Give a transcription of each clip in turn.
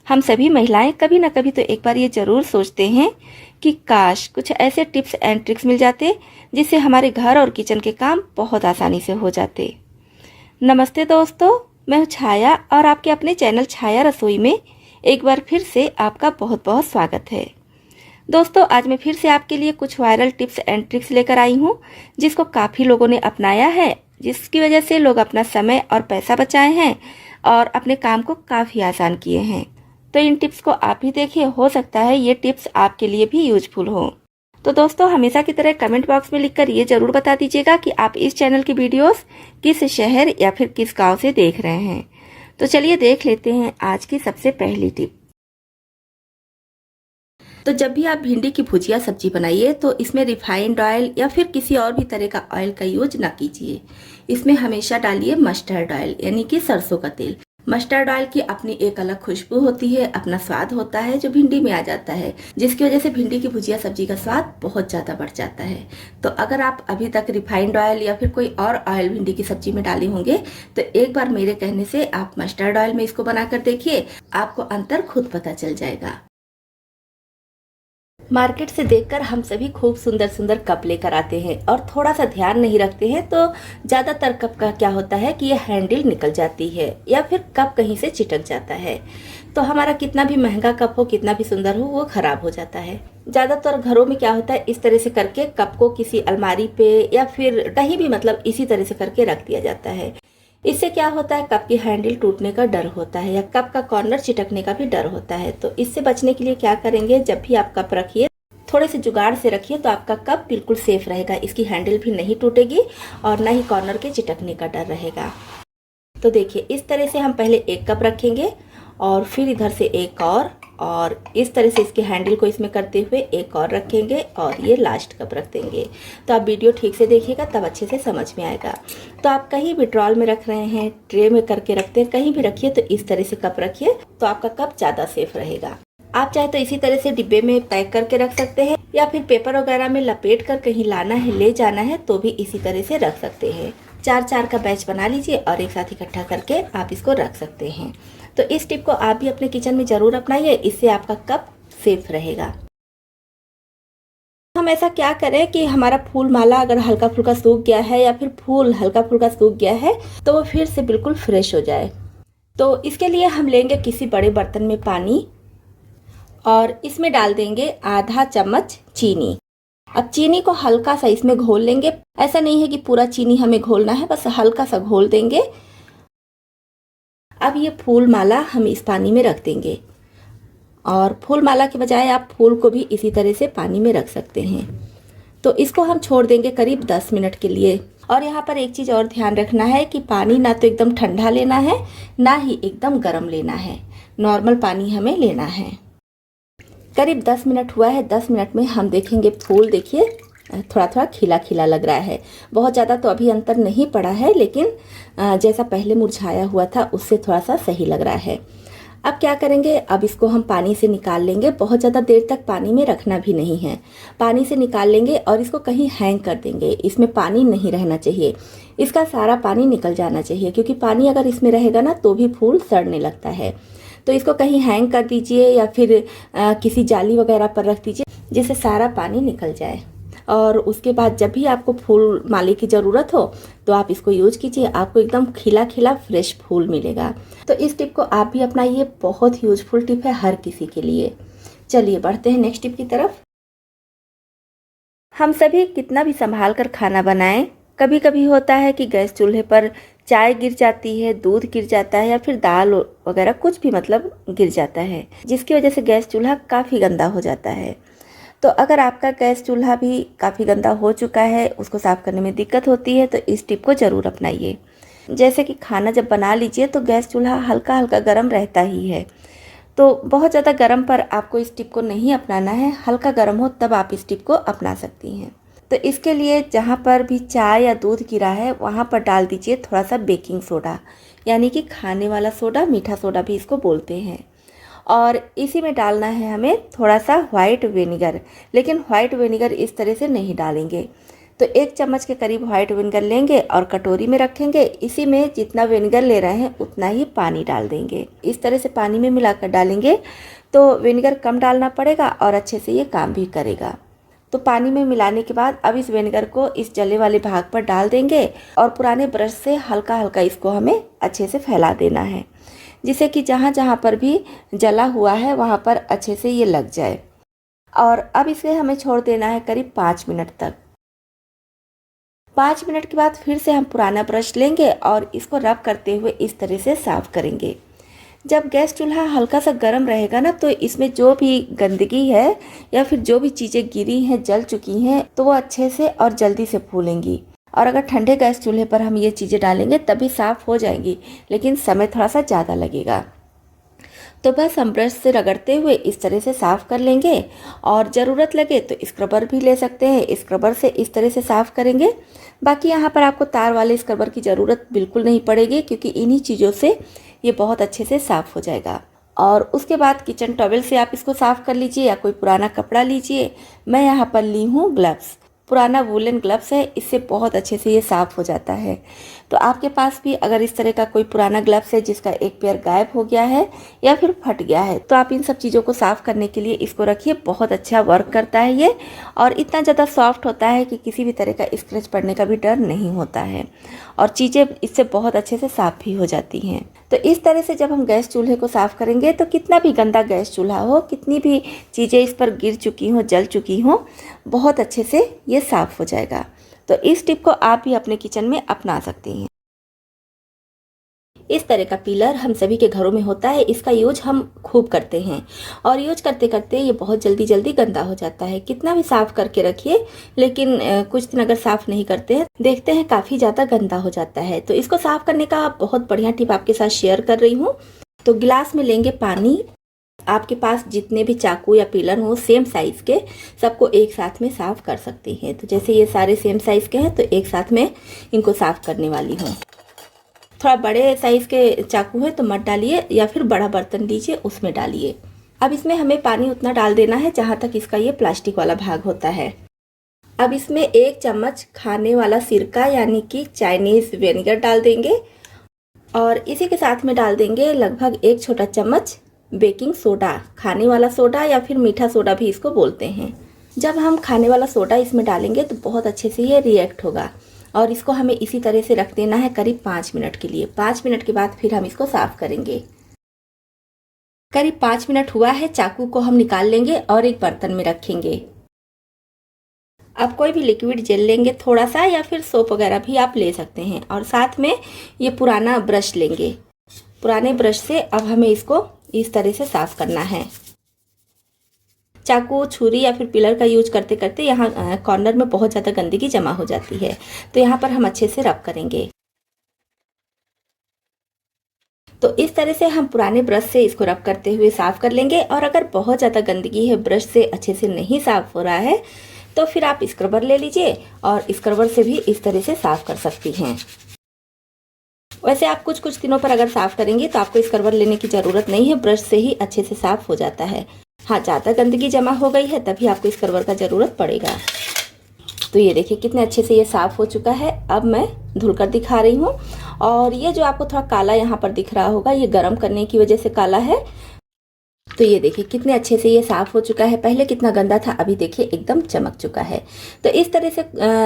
हम सभी महिलाएं कभी ना कभी तो एक बार ये ज़रूर सोचते हैं कि काश कुछ ऐसे टिप्स एंड ट्रिक्स मिल जाते जिससे हमारे घर और किचन के काम बहुत आसानी से हो जाते। नमस्ते दोस्तों, मैं हूँ छाया और आपके अपने चैनल छाया रसोई में एक बार फिर से आपका बहुत बहुत स्वागत है। दोस्तों, आज मैं फिर से आपके लिए कुछ वायरल टिप्स एंड ट्रिक्स लेकर आई हूँ जिसको काफ़ी लोगों ने अपनाया है, जिसकी वजह से लोग अपना समय और पैसा बचाए हैं और अपने काम को काफ़ी आसान किए हैं। तो इन टिप्स को आप भी देखिए, हो सकता है ये टिप्स आपके लिए भी यूजफुल हो। तो दोस्तों, हमेशा की तरह कमेंट बॉक्स में लिखकर ये जरूर बता दीजिएगा कि आप इस चैनल की वीडियोस किस शहर या फिर किस गांव से देख रहे हैं। तो चलिए देख लेते हैं आज की सबसे पहली टिप। तो जब भी आप भिंडी की भुजिया सब्जी बनाइए तो इसमें रिफाइंड ऑयल या फिर किसी और भी तरह का ऑयल का यूज ना कीजिए। इसमें हमेशा डालिए मस्टर्ड ऑयल यानी कि सरसों का तेल। मस्टर्ड ऑयल की अपनी एक अलग खुशबू होती है, अपना स्वाद होता है जो भिंडी में आ जाता है, जिसकी वजह से भिंडी की भुजिया सब्जी का स्वाद बहुत ज़्यादा बढ़ जाता है। तो अगर आप अभी तक रिफाइंड ऑयल या फिर कोई और ऑयल भिंडी की सब्जी में डाले होंगे तो एक बार मेरे कहने से आप मस्टर्ड ऑयल में इसको बनाकर देखिए, आपको अंतर खुद पता चल जाएगा। मार्केट से देखकर हम सभी खूब सुंदर सुंदर कप लेकर आते हैं और थोड़ा सा ध्यान नहीं रखते हैं तो ज़्यादातर कप का क्या होता है कि ये हैंडल निकल जाती है या फिर कप कहीं से चिटक जाता है। तो हमारा कितना भी महंगा कप हो, कितना भी सुंदर हो, वो खराब हो जाता है। ज़्यादातर घरों में क्या होता है, इस तरह से करके कप को किसी अलमारी पे या फिर कहीं भी मतलब इसी तरह से करके रख दिया जाता है। इससे क्या होता है, कप की हैंडल टूटने का डर होता है या कप का कॉर्नर चिटकने का भी डर होता है। तो इससे बचने के लिए क्या करेंगे, जब भी आप कप रखिए थोड़े से जुगाड़ से रखिए तो आपका कप बिल्कुल सेफ रहेगा। इसकी हैंडल भी नहीं टूटेगी और ना ही कॉर्नर के चिटकने का डर रहेगा। तो देखिए, इस तरह से हम पहले एक कप रखेंगे और फिर इधर से एक और इस तरह से इसके हैंडल को इसमें करते हुए एक और रखेंगे और ये लास्ट कप रख देंगे। तो आप वीडियो ठीक से देखिएगा तब अच्छे से समझ में आएगा। तो आप कहीं भी ड्रॉल में रख रहे हैं, ट्रे में करके रखते हैं, कहीं भी रखिए तो इस तरह से कप रखिए तो आपका कप ज़्यादा सेफ रहेगा। आप चाहे तो इसी तरह से डिब्बे में पैक करके रख सकते हैं या फिर पेपर वगैरह में लपेट कर कहीं लाना है, ले जाना है तो भी इसी तरह से रख सकते हैं। 4-4 का बैच बना लीजिए और एक साथ इकट्ठा करके आप इसको रख सकते हैं। तो इस टिप को आप भी अपने किचन में ज़रूर अपनाइए, इससे आपका कप सेफ रहेगा। हम ऐसा क्या करें कि हमारा फूल माला अगर हल्का फुल्का सूख गया है या फिर फूल हल्का फुल्का सूख गया है तो वो फिर से बिल्कुल फ्रेश हो जाए। तो इसके लिए हम लेंगे किसी बड़े बर्तन में पानी और इसमें डाल देंगे आधा चम्मच चीनी। अब चीनी को हल्का सा इसमें घोल लेंगे। ऐसा नहीं है कि पूरा चीनी हमें घोलना है, बस हल्का सा घोल देंगे। अब ये फूल माला हम इस पानी में रख देंगे और फूल माला के बजाय आप फूल को भी इसी तरह से पानी में रख सकते हैं। तो इसको हम छोड़ देंगे करीब 10 मिनट के लिए। और यहाँ पर एक चीज़ और ध्यान रखना है कि पानी ना तो एकदम ठंडा लेना है ना ही एकदम गर्म लेना है, नॉर्मल पानी हमें लेना है। करीब 10 मिनट हुआ है। 10 मिनट में हम देखेंगे फूल, देखिए थोड़ा थोड़ा खिला खिला लग रहा है। बहुत ज़्यादा तो अभी अंतर नहीं पड़ा है, लेकिन जैसा पहले मुरझाया हुआ था उससे थोड़ा सा सही लग रहा है। अब क्या करेंगे, अब इसको हम पानी से निकाल लेंगे। बहुत ज़्यादा देर तक पानी में रखना भी नहीं है, पानी से निकाल लेंगे और इसको कहीं हैंग कर देंगे। इसमें पानी नहीं रहना चाहिए, इसका सारा पानी निकल जाना चाहिए, क्योंकि पानी अगर इसमें रहेगा ना तो भी फूल सड़ने लगता है। तो इसको कहीं हैंग कर दीजिए या फिर किसी जाली वगैरह पर रख दीजिए जिससे सारा पानी निकल जाए। और उसके बाद जब भी आपको फूल माले की ज़रूरत हो तो आप इसको यूज कीजिए, आपको एकदम खिला खिला फ्रेश फूल मिलेगा। तो इस टिप को आप भी अपनाइए, बहुत यूजफुल टिप है हर किसी के लिए। चलिए बढ़ते हैं नेक्स्ट टिप की तरफ। हम सभी कितना भी संभाल कर खाना बनाएं, कभी कभी होता है कि गैस चूल्हे पर चाय गिर जाती है, दूध गिर जाता है या फिर दाल वगैरह कुछ भी मतलब गिर जाता है, जिसकी वजह से गैस चूल्हा काफ़ी गंदा हो जाता है। तो अगर आपका गैस चूल्हा भी काफ़ी गंदा हो चुका है, उसको साफ़ करने में दिक्कत होती है, तो इस टिप को ज़रूर अपनाइए। जैसे कि खाना जब बना लीजिए तो गैस चूल्हा हल्का हल्का गर्म रहता ही है, तो बहुत ज़्यादा गर्म पर आपको इस टिप को नहीं अपनाना है। हल्का गर्म हो तब आप इस टिप को अपना सकती हैं। तो इसके लिए जहाँ पर भी चाय या दूध गिरा है वहाँ पर डाल दीजिए थोड़ा सा बेकिंग सोडा, यानी कि खाने वाला सोडा, मीठा सोडा भी इसको बोलते हैं। और इसी में डालना है हमें थोड़ा सा वाइट विनेगर, लेकिन वाइट विनेगर इस तरह से नहीं डालेंगे। तो 1 चम्मच के करीब व्हाइट विनेगर लेंगे और कटोरी में रखेंगे। इसी में जितना विनेगर ले रहे हैं उतना ही पानी डाल देंगे। इस तरह से पानी में मिलाकर डालेंगे तो विनेगर कम डालना पड़ेगा और अच्छे से ये काम भी करेगा। तो पानी में मिलाने के बाद अब इस विनेगर को इस जले वाले भाग पर डाल देंगे और पुराने ब्रश से हल्का हल्का इसको हमें अच्छे से फैला देना है, जिससे कि जहाँ जहाँ पर भी जला हुआ है वहाँ पर अच्छे से ये लग जाए। और अब इसे हमें छोड़ देना है करीब 5 मिनट तक। 5 मिनट के बाद फिर से हम पुराना ब्रश लेंगे और इसको रब करते हुए इस तरह से साफ करेंगे। जब गैस चूल्हा हल्का सा गर्म रहेगा ना, तो इसमें जो भी गंदगी है या फिर जो भी चीज़ें गिरी हैं, जल चुकी हैं, तो वो अच्छे से और जल्दी से फूलेंगी। और अगर ठंडे गैस चूल्हे पर हम ये चीज़ें डालेंगे तभी साफ़ हो जाएंगी, लेकिन समय थोड़ा सा ज़्यादा लगेगा। तो बस हम ब्रश से रगड़ते हुए इस तरह से साफ़ कर लेंगे और ज़रूरत लगे तो स्क्रबर भी ले सकते हैं। स्क्रबर से इस तरह से साफ़ करेंगे। बाकी यहाँ पर आपको तार वाले स्क्रबर की ज़रूरत बिल्कुल नहीं पड़ेगी, क्योंकि इन्हीं चीज़ों से ये बहुत अच्छे से साफ़ हो जाएगा। और उसके बाद किचन टॉवेल से आप इसको साफ़ कर लीजिए या कोई पुराना कपड़ा लीजिए। मैं यहाँ पर ली हूँ ग्लव्स, पुराना वूलन ग्लव्स है, इससे बहुत अच्छे से ये साफ़ हो जाता है। तो आपके पास भी अगर इस तरह का कोई पुराना ग्लव्स है जिसका एक पेयर गायब हो गया है या फिर फट गया है, तो आप इन सब चीज़ों को साफ़ करने के लिए इसको रखिए। बहुत अच्छा वर्क करता है ये, और इतना ज़्यादा सॉफ्ट होता है कि किसी भी तरह का स्क्रैच पड़ने का भी डर नहीं होता है, और चीज़ें इससे बहुत अच्छे से साफ़ भी हो जाती हैं। तो इस तरह से जब हम गैस चूल्हे को साफ़ करेंगे तो कितना भी गंदा गैस चूल्हा हो, कितनी भी चीज़ें इस पर गिर चुकी हों, जल चुकी हों, बहुत अच्छे से ये साफ़ हो जाएगा। तो इस टिप को आप भी अपने किचन में अपना सकते हैं। इस तरह का पीलर हम सभी के घरों में होता है। इसका यूज हम खूब करते हैं और यूज करते करते ये बहुत जल्दी गंदा हो जाता है। कितना भी साफ़ करके रखिए, लेकिन कुछ दिन अगर साफ़ नहीं करते हैं, देखते हैं काफ़ी ज़्यादा गंदा हो जाता है। तो इसको साफ़ करने का बहुत बढ़िया टिप आपके साथ शेयर कर रही हूँ। तो गिलास में लेंगे पानी। आपके पास जितने भी चाकू या पीलर हो सेम साइज़ के, सबको एक साथ में साफ़ कर सकती हैं। तो जैसे ये सारे सेम साइज़ के हैं, तो एक साथ में इनको साफ़ करने वाली हूँ। थोड़ा बड़े साइज़ के चाकू है तो मत डालिए, या फिर बड़ा बर्तन लीजिए उसमें डालिए। अब इसमें हमें पानी उतना डाल देना है जहाँ तक इसका ये प्लास्टिक वाला भाग होता है। अब इसमें 1 चम्मच खाने वाला सिरका यानी कि चाइनीज़ विनेगर डाल देंगे, और इसी के साथ में डाल देंगे लगभग 1 छोटा चम्मच बेकिंग सोडा। खाने वाला सोडा या फिर मीठा सोडा भी इसको बोलते हैं। जब हम खाने वाला सोडा इसमें डालेंगे तो बहुत अच्छे से ये रिएक्ट होगा, और इसको हमें इसी तरह से रख देना है करीब 5 मिनट के लिए। 5 मिनट के बाद फिर हम इसको साफ़ करेंगे। करीब 5 मिनट हुआ है, चाकू को हम निकाल लेंगे और एक बर्तन में रखेंगे। अब कोई भी लिक्विड जेल लेंगे थोड़ा सा, या फिर सोप वगैरह भी आप ले सकते हैं, और साथ में ये पुराना ब्रश लेंगे। पुराने ब्रश से अब हमें इसको इस तरह से साफ़ करना है। चाकू, छुरी या फिर पिलर का यूज करते करते यहाँ कॉर्नर में बहुत ज़्यादा गंदगी जमा हो जाती है, तो यहाँ पर हम अच्छे से रब करेंगे। तो इस तरह से हम पुराने ब्रश से इसको रब करते हुए साफ़ कर लेंगे। और अगर बहुत ज़्यादा गंदगी है, ब्रश से अच्छे से नहीं साफ़ हो रहा है, तो फिर आप स्क्रबर ले लीजिए और स्क्रबर से भी इस तरह से साफ़ कर सकती हैं। वैसे आप कुछ दिनों पर अगर साफ़ करेंगे तो आपको स्क्रबर लेने की ज़रूरत नहीं है, ब्रश से ही अच्छे से साफ़ हो जाता है। हाँ, ज़्यादा गंदगी जमा हो गई है तभी आपको स्क्रबर का ज़रूरत पड़ेगा। तो ये देखिए कितने अच्छे से ये साफ़ हो चुका है। अब मैं धुलकर दिखा रही हूँ, और ये जो आपको थोड़ा काला यहाँ पर दिख रहा होगा, ये गर्म करने की वजह से काला है। तो ये देखिए कितने अच्छे से ये साफ़ हो चुका है। पहले कितना गंदा था, अभी देखिए एकदम चमक चुका है। तो इस तरह से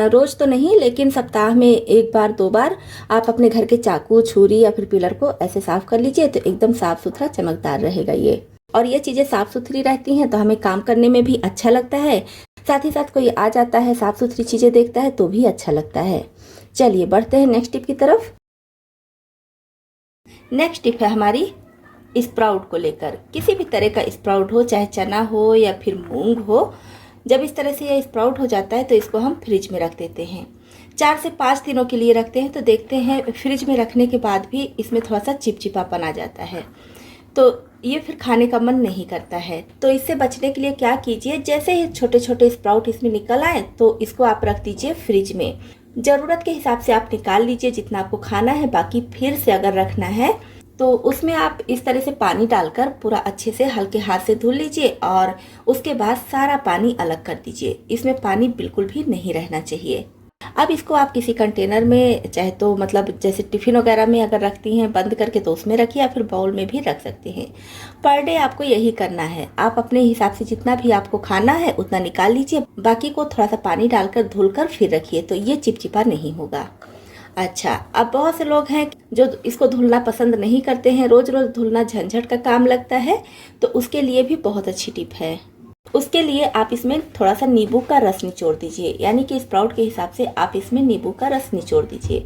रोज़ तो नहीं, लेकिन सप्ताह में 1 बार 2 बार आप अपने घर के चाकू, छुरी या फिर पिलर को ऐसे साफ़ कर लीजिए, तो एकदम साफ़ सुथरा चमकदार रहेगा ये। और ये चीज़ें साफ़ सुथरी रहती हैं तो हमें काम करने में भी अच्छा लगता है। साथ ही साथ कोई आ जाता है, साफ़ सुथरी चीज़ें देखता है तो भी अच्छा लगता है। चलिए बढ़ते हैं नेक्स्ट टिप की तरफ। नेक्स्ट टिप है हमारी स्प्राउट को लेकर। किसी भी तरह का स्प्राउट हो, चाहे चना हो या फिर मूंग हो, जब इस तरह से यह स्प्राउट हो जाता है तो इसको हम फ्रिज में रख देते हैं। 4 से 5 दिनों के लिए रखते हैं, तो देखते हैं फ्रिज में रखने के बाद भी इसमें थोड़ा सा चिपचिपापन आ जाता है, तो ये फिर खाने का मन नहीं करता है। तो इससे बचने के लिए क्या कीजिए, जैसे ही छोटे छोटे स्प्राउट इसमें निकल आए तो इसको आप रख दीजिए फ्रिज में। ज़रूरत के हिसाब से आप निकाल लीजिए जितना आपको खाना है। बाकी फिर से अगर रखना है तो उसमें आप इस तरह से पानी डालकर पूरा अच्छे से हल्के हाथ से धुल लीजिए, और उसके बाद सारा पानी अलग कर दीजिए। इसमें पानी बिल्कुल भी नहीं रहना चाहिए। अब इसको आप किसी कंटेनर में, चाहे तो मतलब जैसे टिफ़िन वगैरह में अगर रखती हैं बंद करके तो उसमें रखिए, या फिर बाउल में भी रख सकते हैं। पर डे आपको यही करना है। आप अपने हिसाब से जितना भी आपको खाना है उतना निकाल लीजिए, बाकी को थोड़ा सा पानी डालकर धुलकर फिर रखिए, तो ये चिपचिपा नहीं होगा। अच्छा, अब बहुत से लोग हैं जो इसको धुलना पसंद नहीं करते हैं, रोज़ रोज़ धुलना झंझट का काम लगता है, तो उसके लिए भी बहुत अच्छी टिप है। उसके लिए आप इसमें थोड़ा सा नींबू का रस निचोड़ दीजिए, यानी कि स्प्राउट के हिसाब से आप इसमें नींबू का रस निचोड़ दीजिए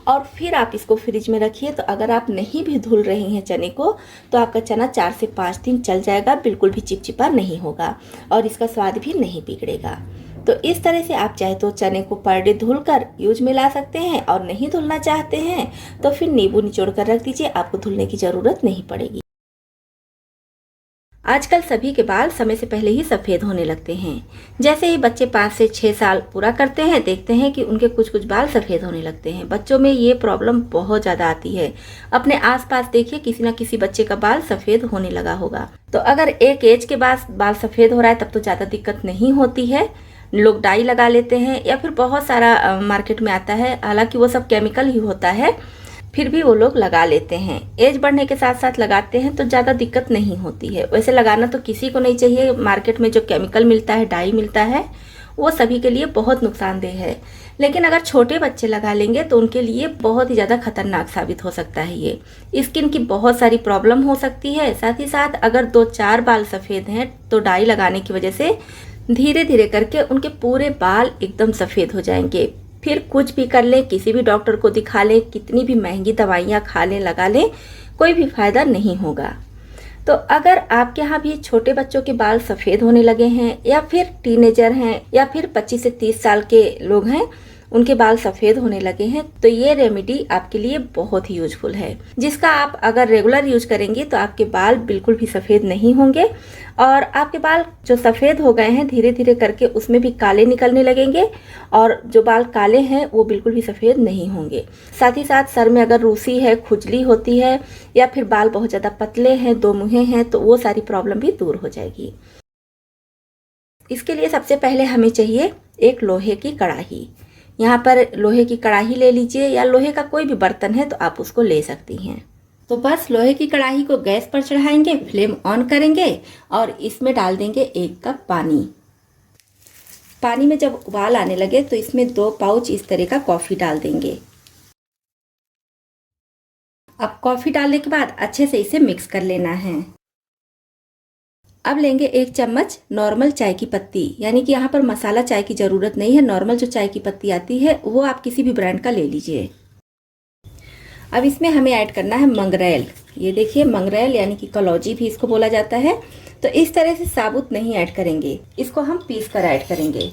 और फिर आप इसको फ्रिज में रखिए। तो अगर आप नहीं भी धुल रही हैं चने को, तो आपका चना 4 से 5 दिन चल जाएगा, बिल्कुल भी चिपचिपा नहीं होगा और इसका स्वाद भी नहीं बिगड़ेगा। तो इस तरह से आप चाहे तो चने को पर डे धुलकर यूज में ला सकते हैं, और नहीं धुलना चाहते हैं तो फिर नींबू निचोड़ कर रख दीजिए, आपको धुलने की ज़रूरत नहीं पड़ेगी। आजकल सभी के बाल समय से पहले ही सफ़ेद होने लगते हैं। जैसे ही बच्चे 5 से 6 साल पूरा करते हैं, देखते हैं कि उनके कुछ कुछ बाल सफ़ेद होने लगते हैं। बच्चों में ये प्रॉब्लम बहुत ज़्यादा आती है। अपने आसपास देखिए, किसी ना किसी बच्चे का बाल सफ़ेद होने लगा होगा। तो अगर एक एज के बाद बाल सफ़ेद हो रहा है तब तो ज़्यादा दिक्कत नहीं होती है। लोग डाई लगा लेते हैं या फिर बहुत सारा मार्केट में आता है, हालांकि वो सब केमिकल ही होता है, फिर भी वो लोग लगा लेते हैं। एज बढ़ने के साथ साथ लगाते हैं तो ज़्यादा दिक्कत नहीं होती है। वैसे लगाना तो किसी को नहीं चाहिए। मार्केट में जो केमिकल मिलता है, डाई मिलता है, वो सभी के लिए बहुत नुकसानदेह है। लेकिन अगर छोटे बच्चे लगा लेंगे तो उनके लिए बहुत ही ज़्यादा खतरनाक साबित हो सकता है। ये स्किन की बहुत सारी प्रॉब्लम हो सकती है। साथ ही साथ अगर 2-4 बाल सफ़ेद हैं तो डाई लगाने की वजह से धीरे धीरे करके उनके पूरे बाल एकदम सफ़ेद हो जाएंगे। फिर कुछ भी कर लें, किसी भी डॉक्टर को दिखा लें, कितनी भी महंगी दवाइयाँ खा लें, लगा लें, कोई भी फायदा नहीं होगा। तो अगर आपके यहाँ भी छोटे बच्चों के बाल सफ़ेद होने लगे हैं, या फिर टीनेजर हैं, या फिर 25 से 30 साल के लोग हैं, उनके बाल सफ़ेद होने लगे हैं, तो ये रेमेडी आपके लिए बहुत ही यूजफुल है, जिसका आप अगर रेगुलर यूज करेंगे तो आपके बाल बिल्कुल भी सफ़ेद नहीं होंगे, और आपके बाल जो सफ़ेद हो गए हैं धीरे धीरे करके उसमें भी काले निकलने लगेंगे, और जो बाल काले हैं वो बिल्कुल भी सफ़ेद नहीं होंगे। साथ ही साथ सर में अगर रूसी है, खुजली होती है, या फिर बाल बहुत ज़्यादा पतले हैं, दो मुँहे हैं, तो वो सारी प्रॉब्लम भी दूर हो जाएगी। इसके लिए सबसे पहले हमें चाहिए एक लोहे की कढ़ाई। यहाँ पर लोहे की कढ़ाई ले लीजिए, या लोहे का कोई भी बर्तन है तो आप उसको ले सकती हैं। तो बस लोहे की कढ़ाई को गैस पर चढ़ाएंगे, फ्लेम ऑन करेंगे और इसमें डाल देंगे 1 कप पानी। पानी में जब उबाल आने लगे तो इसमें 2 पाउच इस तरह का कॉफ़ी डाल देंगे। अब कॉफ़ी डालने के बाद अच्छे से इसे मिक्स कर लेना है। अब लेंगे 1 चम्मच नॉर्मल चाय की पत्ती, यानी कि यहाँ पर मसाला चाय की ज़रूरत नहीं है। नॉर्मल जो चाय की पत्ती आती है वो आप किसी भी ब्रांड का ले लीजिए। अब इसमें हमें ऐड करना है मंगरेल। ये देखिए मंगरेल, यानी कि कलौजी भी इसको बोला जाता है। तो इस तरह से साबुत नहीं ऐड करेंगे, इसको हम पीस कर ऐड करेंगे।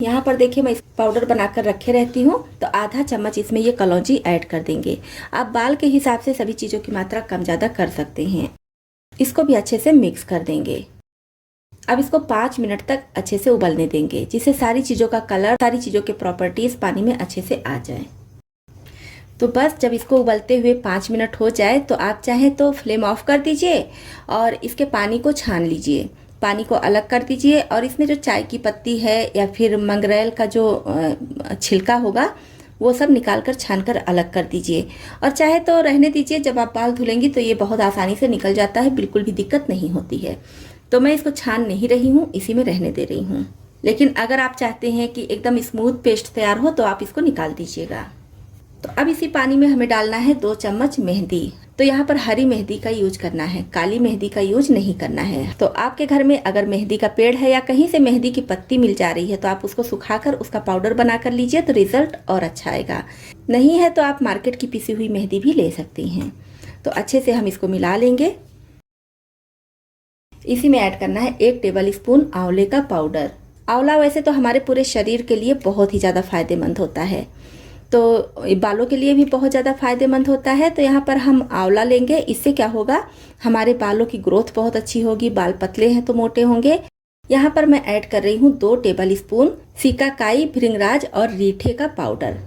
यहाँ पर देखिए मैं इस पाउडर बनाकर रखे रहती हूँ, तो आधा चम्मच इसमें ये कलौजी ऐड कर देंगे। आप बाल के हिसाब से सभी चीज़ों की मात्रा कम ज़्यादा कर सकते हैं। इसको भी अच्छे से मिक्स कर देंगे। अब इसको 5 मिनट तक अच्छे से उबलने देंगे, जिससे सारी चीज़ों का कलर, सारी चीज़ों के प्रॉपर्टीज़ पानी में अच्छे से आ जाए। तो बस जब इसको उबलते हुए 5 मिनट हो जाए तो आप चाहें तो फ्लेम ऑफ कर दीजिए और इसके पानी को छान लीजिए। पानी को अलग कर दीजिए और इसमें जो चाय की पत्ती है या फिर मंगरेल का जो छिलका होगा वो सब निकाल कर छान कर अलग कर दीजिए। और चाहे तो रहने दीजिए, जब आप बाल धुलेंगी तो ये बहुत आसानी से निकल जाता है, बिल्कुल भी दिक्कत नहीं होती है। तो मैं इसको छान नहीं रही हूँ, इसी में रहने दे रही हूँ। लेकिन अगर आप चाहते हैं कि एकदम स्मूथ पेस्ट तैयार हो तो आप इसको निकाल दीजिएगा। तो अब इसी पानी में हमें डालना है 2 चम्मच मेहंदी। तो यहाँ पर हरी मेहंदी का यूज करना है, काली मेहंदी का यूज नहीं करना है। तो आपके घर में अगर मेहंदी का पेड़ है या कहीं से मेहंदी की पत्ती मिल जा रही है तो आप उसको सुखाकर उसका पाउडर बना कर लीजिए, तो रिजल्ट और अच्छा आएगा। नहीं है तो आप मार्केट की पिसी हुई मेहंदी भी ले सकती हैं। तो अच्छे से हम इसको मिला लेंगे। इसी में ऐड करना है 1 टेबल स्पून आंवले का पाउडर। आंवला वैसे तो हमारे पूरे शरीर के लिए बहुत ही ज़्यादा फायदेमंद होता है, तो बालों के लिए भी बहुत ज़्यादा फायदेमंद होता है। तो यहाँ पर हम आंवला लेंगे। इससे क्या होगा, हमारे बालों की ग्रोथ बहुत अच्छी होगी। बाल पतले हैं तो मोटे होंगे। यहाँ पर मैं ऐड कर रही हूँ 2 टेबल स्पून सिकाकाई, भृंगराज और रीठे का पाउडर।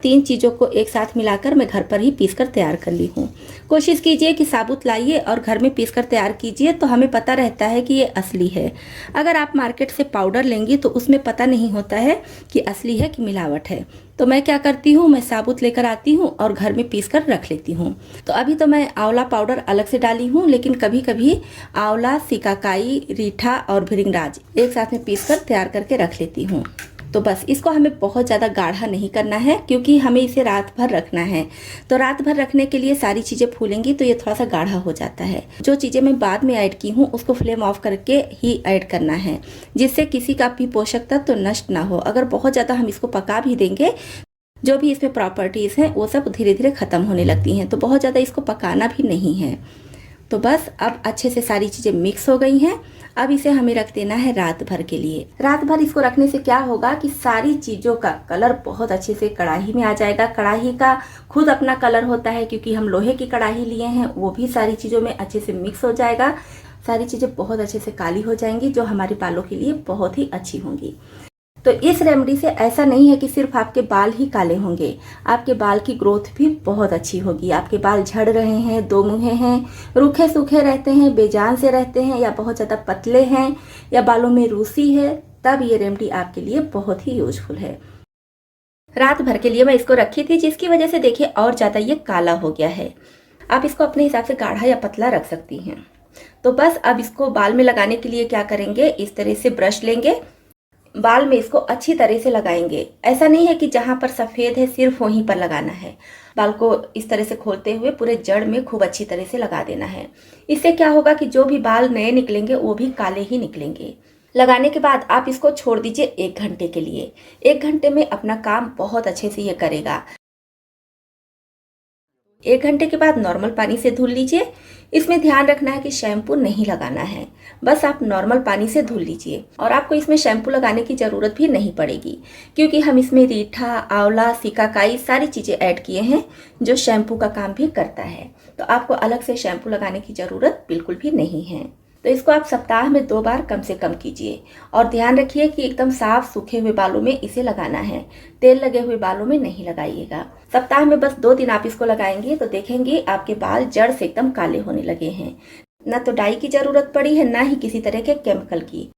3 चीज़ों को एक साथ मिलाकर मैं घर पर ही पीसकर तैयार कर ली हूँ। कोशिश कीजिए कि साबुत लाइए और घर में पीसकर तैयार कीजिए, तो हमें पता रहता है कि ये असली है। अगर आप मार्केट से पाउडर लेंगी तो उसमें पता नहीं होता है कि असली है कि मिलावट है। तो मैं क्या करती हूँ, मैं साबुत लेकर आती हूँ और घर में पीस कर रख लेती हूँ। तो अभी तो मैं आंवला पाउडर अलग से डाली हूँ, लेकिन कभी कभी आंवला, सिकाकाई, रीठा और भृंगराज एक साथ में पीस कर तैयार करके रख लेती हूँ। तो बस इसको हमें बहुत ज़्यादा गाढ़ा नहीं करना है, क्योंकि हमें इसे रात भर रखना है। तो रात भर रखने के लिए सारी चीज़ें फूलेंगी तो ये थोड़ा सा गाढ़ा हो जाता है। जो चीज़ें मैं बाद में ऐड की हूँ उसको फ्लेम ऑफ करके ही ऐड करना है, जिससे किसी का भी पोषक तत्व तो नष्ट ना हो। अगर बहुत ज़्यादा हम इसको पका भी देंगे, जो भी इसमें प्रॉपर्टीज़ हैं वो सब धीरे धीरे ख़त्म होने लगती हैं। तो बहुत ज़्यादा इसको पकाना भी नहीं है। तो बस अब अच्छे से सारी चीज़ें मिक्स हो गई हैं। अब इसे हमें रख देना है रात भर के लिए। रात भर इसको रखने से क्या होगा कि सारी चीज़ों का कलर बहुत अच्छे से कढ़ाई में आ जाएगा। कढ़ाई का खुद अपना कलर होता है, क्योंकि हम लोहे की कढ़ाई लिए हैं, वो भी सारी चीज़ों में अच्छे से मिक्स हो जाएगा। सारी चीज़ें बहुत अच्छे से काली हो जाएंगी, जो हमारे बालों के लिए बहुत ही अच्छी होंगी। तो इस रेमेडी से ऐसा नहीं है कि सिर्फ आपके बाल ही काले होंगे, आपके बाल की ग्रोथ भी बहुत अच्छी होगी। आपके बाल झड़ रहे हैं, दो मुँहे हैं, रूखे सूखे रहते हैं, बेजान से रहते हैं, या बहुत ज़्यादा पतले हैं, या बालों में रूसी है, तब ये रेमेडी आपके लिए बहुत ही यूजफुल है। रात भर के लिए मैं इसको रखी थी, जिसकी वजह से देखिए और ज़्यादा ये काला हो गया है। आप इसको अपने हिसाब से गाढ़ा या पतला रख सकती हैं। तो बस अब इसको बाल में लगाने के लिए क्या करेंगे, इस तरह से ब्रश लेंगे, बाल में इसको अच्छी तरह से लगाएंगे। ऐसा नहीं है कि जहां पर सफ़ेद है सिर्फ वहीं पर लगाना है। बाल को इस तरह से खोलते हुए पूरे जड़ में खूब अच्छी तरह से लगा देना है। इससे क्या होगा कि जो भी बाल नए निकलेंगे वो भी काले ही निकलेंगे। लगाने के बाद आप इसको छोड़ दीजिए 1 घंटे के लिए। 1 घंटे में अपना काम बहुत अच्छे से ये करेगा। 1 घंटे के बाद नॉर्मल पानी से धुल लीजिए। इसमें ध्यान रखना है कि शैम्पू नहीं लगाना है, बस आप नॉर्मल पानी से धुल लीजिए। और आपको इसमें शैम्पू लगाने की ज़रूरत भी नहीं पड़ेगी, क्योंकि हम इसमें रीठा, आंवला, सिकाकाई सारी चीज़ें ऐड किए हैं, जो शैम्पू का काम भी करता है। तो आपको अलग से शैम्पू लगाने की ज़रूरत बिल्कुल भी नहीं है। तो इसको आप सप्ताह में 2 बार कम से कम कीजिए, और ध्यान रखिए कि एकदम साफ सूखे हुए बालों में इसे लगाना है, तेल लगे हुए बालों में नहीं लगाइएगा। सप्ताह में बस 2 दिन आप इसको लगाएंगे तो देखेंगे आपके बाल जड़ से एकदम काले होने लगे हैं। ना तो डाई की जरूरत पड़ी है, ना ही किसी तरह के केमिकल की।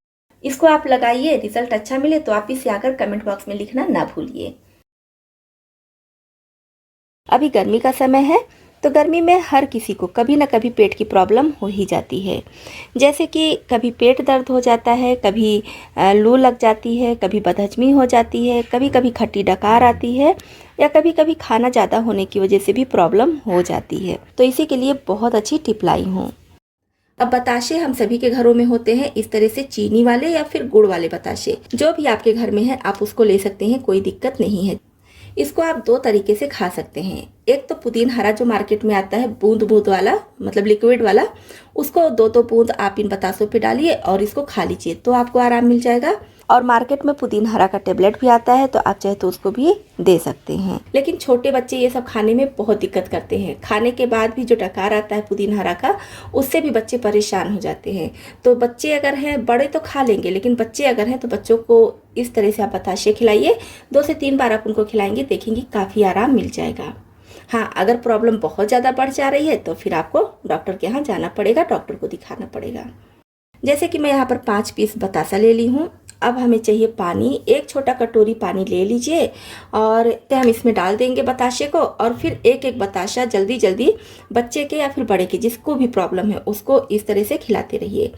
इसको आप लगाइए, रिजल्ट अच्छा मिले तो आप इसे आकर कमेंट बॉक्स में लिखना ना भूलिए। अभी गर्मी का समय है, तो गर्मी में हर किसी को कभी ना कभी पेट की प्रॉब्लम हो ही जाती है। जैसे कि कभी पेट दर्द हो जाता है, कभी लू लग जाती है, कभी बदहजमी हो जाती है, कभी कभी खट्टी डकार आती है, या कभी कभी खाना ज़्यादा होने की वजह से भी प्रॉब्लम हो जाती है। तो इसी के लिए बहुत अच्छी टिप लाई हूँ। अब बताशे हम सभी के घरों में होते हैं, इस तरह से चीनी वाले या फिर गुड़ वाले बताशे, जो भी आपके घर में है आप उसको ले सकते हैं, कोई दिक्कत नहीं है। इसको आप 2 तरीके से खा सकते हैं। एक तो पुदीन हरा जो मार्केट में आता है, बूंद बूंद वाला, मतलब लिक्विड वाला, उसको 2 बूंद आप इन बतासों पे डालिए और इसको खा लीजिए, तो आपको आराम मिल जाएगा। और मार्केट में पुदीन हरा का टेबलेट भी आता है, तो आप चाहे तो उसको भी दे सकते हैं। लेकिन छोटे बच्चे ये सब खाने में बहुत दिक्कत करते हैं। खाने के बाद भी जो डकार आता है पुदीन हरा का, उससे भी बच्चे परेशान हो जाते हैं। तो बच्चे अगर हैं, बड़े तो खा लेंगे, लेकिन बच्चे अगर हैं तो बच्चों को इस तरह से आप बताशे खिलाइए। 2 से 3 बार आप उनको खिलाएंगे, देखेंगे काफ़ी आराम मिल जाएगा। हाँ, अगर प्रॉब्लम बहुत ज़्यादा बढ़ जा रही है तो फिर आपको डॉक्टर के यहाँ जाना पड़ेगा, डॉक्टर को दिखाना पड़ेगा। जैसे कि मैं यहाँ पर 5 पीस बतासा ले ली हूँ। अब हमें चाहिए पानी। 1 छोटा कटोरी पानी ले लीजिए और हम इसमें डाल देंगे बताशे को, और फिर एक एक बताशा जल्दी जल्दी बच्चे के या फिर बड़े के, जिसको भी प्रॉब्लम है, उसको इस तरह से खिलाते रहिए।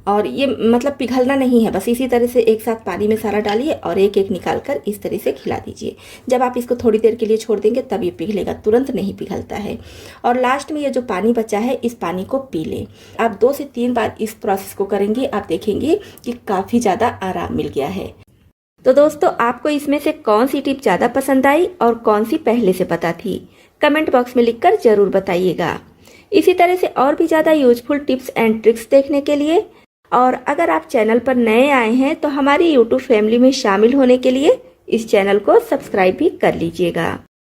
और ये मतलब पिघलना नहीं है, बस इसी तरह से एक साथ पानी में सारा डालिए और एक एक निकाल कर इस तरह से खिला दीजिए। जब आप इसको थोड़ी देर के लिए छोड़ देंगे तब ये पिघलेगा, तुरंत नहीं पिघलता है। और लास्ट में ये जो पानी बचा है, इस पानी को पी लें। आप 2 से 3 बार इस प्रोसेस को करेंगे, आप देखेंगे कि काफ़ी ज़्यादा आराम मिल गया है। तो दोस्तों, आपको इसमें से कौन सी टिप ज़्यादा पसंद आई और कौन सी पहले से पता थी, कमेंट बॉक्स में लिखकर ज़रूर बताइएगा। इसी तरह से और भी ज़्यादा यूजफुल टिप्स एंड ट्रिक्स देखने के लिए, और अगर आप चैनल पर नए आए हैं तो हमारी YouTube फैमिली में शामिल होने के लिए इस चैनल को सब्सक्राइब भी कर लीजिएगा।